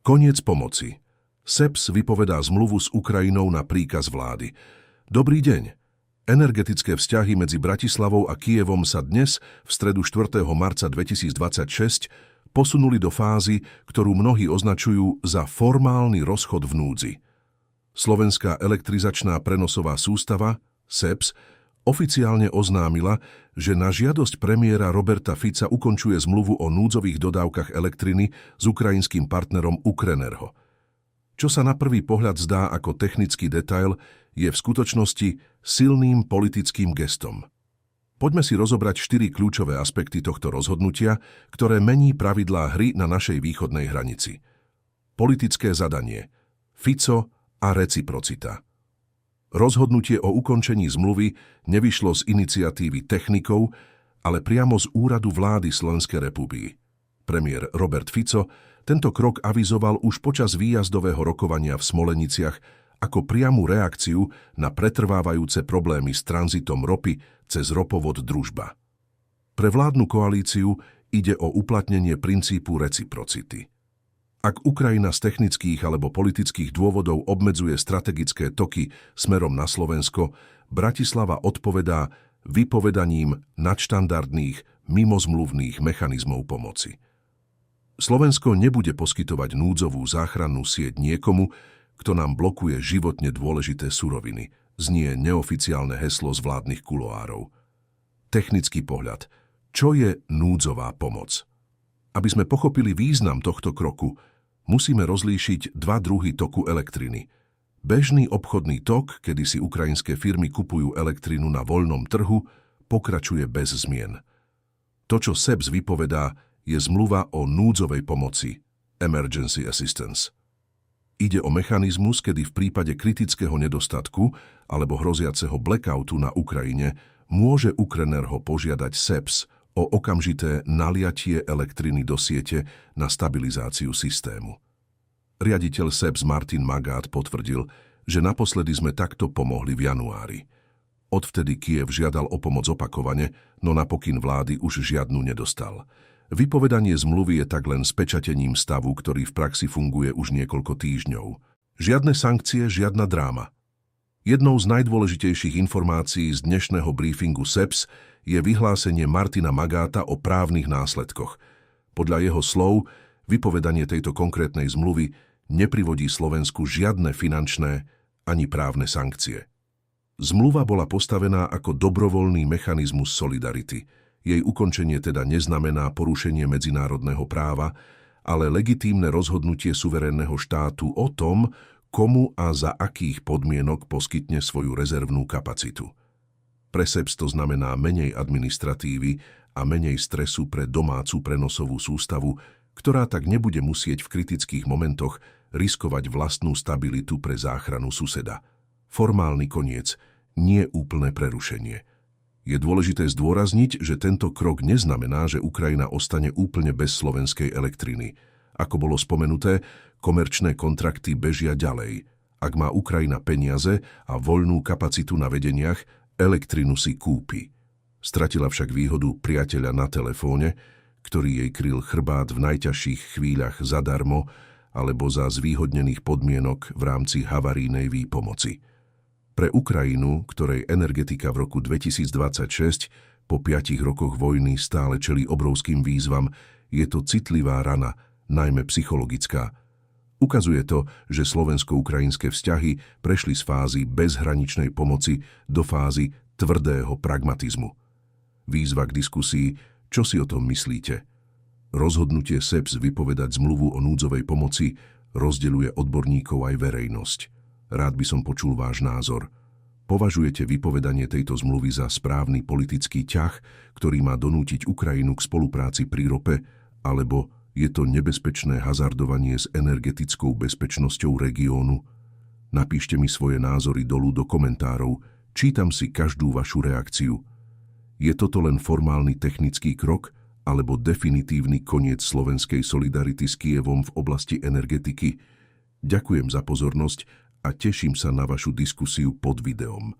Koniec pomoci. SEPS vypovedá zmluvu s Ukrajinou na príkaz vlády. Dobrý deň. Energetické vzťahy medzi Bratislavou a Kyjevom sa dnes, v stredu 4. marca 2026, posunuli do fázy, ktorú mnohí označujú za formálny rozchod v núdzi. Slovenská elektrizačná prenosová sústava, SEPS, oficiálne oznámila, že na žiadosť premiéra Roberta Fica ukončuje zmluvu o núdzových dodávkach elektriny s ukrajinským partnerom Ukrenerho. Čo sa na prvý pohľad zdá ako technický detail, je v skutočnosti silným politickým gestom. Poďme si rozobrať 4 kľúčové aspekty tohto rozhodnutia, ktoré mení pravidlá hry na našej východnej hranici. Politické zadanie, Fico a reciprocita. Rozhodnutie o ukončení zmluvy nevyšlo z iniciatívy technikov, ale priamo z úradu vlády Slovenskej republiky. Premiér Robert Fico tento krok avizoval už počas výjazdového rokovania v Smoleniciach ako priamu reakciu na pretrvávajúce problémy s tranzitom ropy cez ropovod Družba. Pre vládnu koalíciu ide o uplatnenie princípu reciprocity. Ak Ukrajina z technických alebo politických dôvodov obmedzuje strategické toky smerom na Slovensko, Bratislava odpovedá vypovedaním nadštandardných, mimozmluvných mechanizmov pomoci. Slovensko nebude poskytovať núdzovú záchrannú sieť niekomu, kto nám blokuje životne dôležité suroviny, znie neoficiálne heslo z vládnych kuloárov. Technický pohľad. Čo je núdzová pomoc? Aby sme pochopili význam tohto kroku, musíme rozlíšiť dva druhy toku elektriny. Bežný obchodný tok, kedy si ukrajinské firmy kupujú elektrinu na voľnom trhu, pokračuje bez zmien. To, čo SEPS vypovedá, je zmluva o núdzovej pomoci, emergency assistance. Ide o mechanizmus, kedy v prípade kritického nedostatku alebo hroziaceho blackoutu na Ukrajine môže Ukrenerho požiadať SEPS o okamžité naliatie elektriny do siete na stabilizáciu systému. Riaditeľ SEPS Martin Magát potvrdil, že naposledy sme takto pomohli v januári. Odvtedy Kyjev žiadal o pomoc opakovane, no na pokyn vlády už žiadnu nedostal. Vypovedanie zmluvy je tak len spečatením stavu, ktorý v praxi funguje už niekoľko týždňov. Žiadne sankcie, žiadna dráma. Jednou z najdôležitejších informácií z dnešného briefingu SEPS je vyhlásenie Martina Magáta o právnych následkoch. Podľa jeho slov, vypovedanie tejto konkrétnej zmluvy neprivodí Slovensku žiadne finančné ani právne sankcie. Zmluva bola postavená ako dobrovoľný mechanizmus solidarity. Jej ukončenie teda neznamená porušenie medzinárodného práva, ale legitímne rozhodnutie suverénneho štátu o tom, komu a za akých podmienok poskytne svoju rezervnú kapacitu. Pre SEPS to znamená menej administratívy a menej stresu pre domácu prenosovú sústavu, ktorá tak nebude musieť v kritických momentoch riskovať vlastnú stabilitu pre záchranu suseda. Formálny koniec, nie úplné prerušenie. Je dôležité zdôrazniť, že tento krok neznamená, že Ukrajina ostane úplne bez slovenskej elektriny. Ako bolo spomenuté, komerčné kontrakty bežia ďalej. Ak má Ukrajina peniaze a voľnú kapacitu na vedeniach, elektrinu si kúpi. Stratila však výhodu priateľa na telefóne, ktorý jej kryl chrbát v najťažších chvíľach zadarmo alebo za zvýhodnených podmienok v rámci havarijnej výpomoci. Pre Ukrajinu, ktorej energetika v roku 2026 po 5 rokoch vojny stále čelí obrovským výzvam, je to citlivá rana, najmä psychologická. Ukazuje to, že slovensko-ukrajinské vzťahy prešli z fázy bezhraničnej pomoci do fázy tvrdého pragmatizmu. Výzva k diskusii, čo si o tom myslíte? Rozhodnutie SEPS vypovedať zmluvu o núdzovej pomoci rozdeľuje odborníkov aj verejnosť. Rád by som počul váš názor. Považujete vypovedanie tejto zmluvy za správny politický ťah, ktorý má donútiť Ukrajinu k spolupráci pri rope, alebo je to nebezpečné hazardovanie s energetickou bezpečnosťou regiónu? Napíšte mi svoje názory dolu do komentárov, čítam si každú vašu reakciu. Je toto len formálny technický krok, alebo definitívny koniec slovenskej solidarity s Kyjevom v oblasti energetiky? Ďakujem za pozornosť a teším sa na vašu diskusiu pod videom.